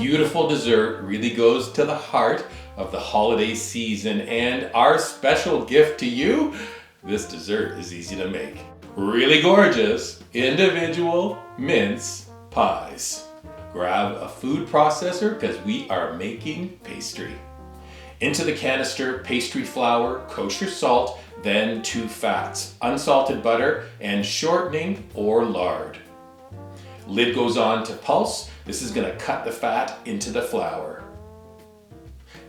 beautiful dessert really goes to the heart of the holiday season, and our special gift to you, this dessert is easy to make. Really gorgeous individual mince pies. Grab a food processor because we are making pastry. Into the canister, pastry flour, kosher salt, then 2 fats, unsalted butter, and shortening or lard. Lid goes on to pulse. This is going to cut the fat into the flour.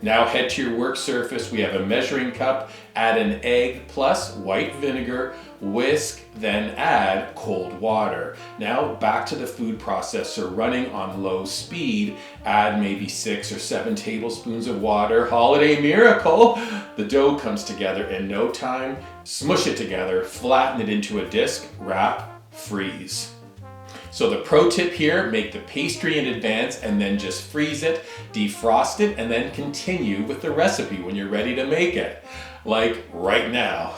Now head to your work surface. We have a measuring cup. Add an egg plus white vinegar. Whisk, then add cold water. Now back to the food processor running on low speed. Add maybe 6 or 7 tablespoons of water. Holiday miracle! The dough comes together in no time. Smush it together, flatten it into a disc, wrap, freeze. So the pro tip here, make the pastry in advance and then just freeze it, defrost it, and then continue with the recipe when you're ready to make it. Like right now.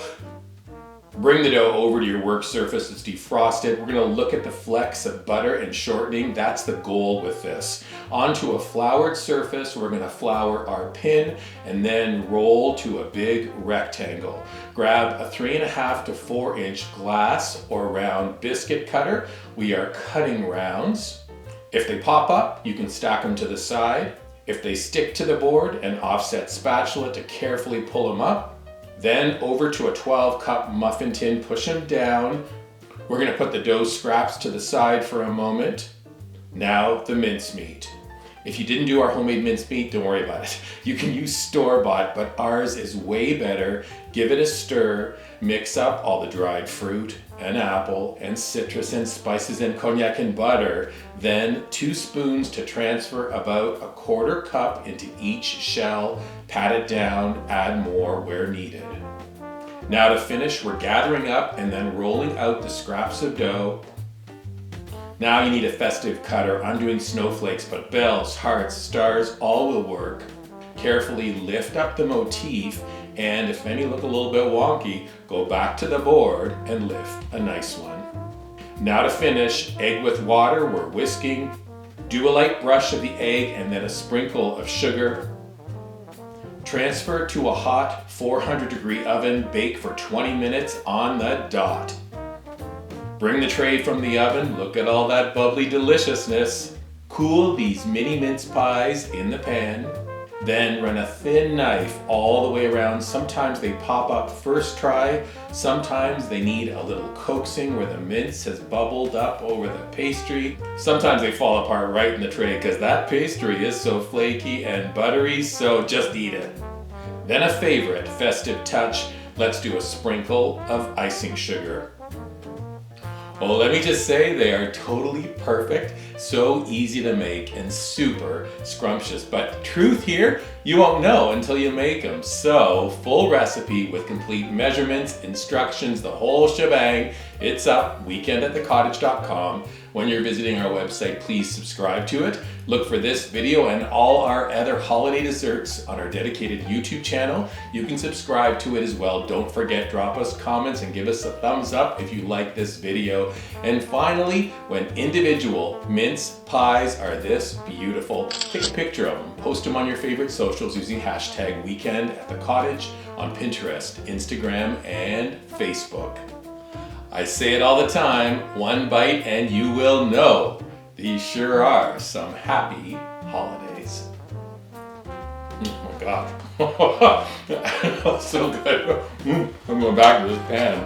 Bring the dough over to your work surface, it's defrosted. We're gonna look at the flecks of butter and shortening. That's the goal with this. Onto a floured surface, we're gonna flour our pin and then roll to a big rectangle. Grab a 3.5 to 4 inch glass or round biscuit cutter. We are cutting rounds. If they pop up, you can stack them to the side. If they stick to the board, an offset spatula to carefully pull them up. Then over to a 12-cup muffin tin, push them down. We're gonna put the dough scraps to the side for a moment. Now the mincemeat. If you didn't do our homemade mincemeat, don't worry about it. You can use store-bought, but ours is way better. Give it a stir, mix up all the dried fruit, an apple, and citrus and spices and cognac and butter. Then 2 spoons to transfer about a 1/4 cup into each shell. Pat it down, add more where needed. Now to finish, we're gathering up and then rolling out the scraps of dough. Now you need a festive cutter. I'm doing snowflakes, but bells, hearts, stars, all will work. Carefully lift up the motif, and if any look a little bit wonky, go back to the board and lift a nice one. Now to finish, egg with water, we're whisking. Do a light brush of the egg and then a sprinkle of sugar. Transfer to a hot 400-degree oven, bake for 20 minutes on the dot. Bring the tray from the oven, look at all that bubbly deliciousness. Cool these mini mince pies in the pan. Then run a thin knife all the way around. Sometimes they pop up first try. Sometimes they need a little coaxing where the mince has bubbled up over the pastry. Sometimes they fall apart right in the tray because that pastry is so flaky and buttery, so just eat it. Then a favorite festive touch. Let's do a sprinkle of icing sugar. Well, let me just say they are totally perfect, so easy to make and super scrumptious. But truth here, you won't know until you make them. So full recipe with complete measurements, instructions, the whole shebang. It's up, weekendatthecottage.com. When you're visiting our website, please subscribe to it. Look for this video and all our other holiday desserts on our dedicated YouTube channel. You can subscribe to it as well. Don't forget, drop us comments and give us a thumbs up if you like this video. And finally, when individual mince pies are this beautiful, take a picture of them. Post them on your favorite socials using hashtag weekendatthecottage on Pinterest, Instagram, and Facebook. I say it all the time, one bite and you will know. These sure are some happy holidays. Oh my God. So good. I'm going back to this pan.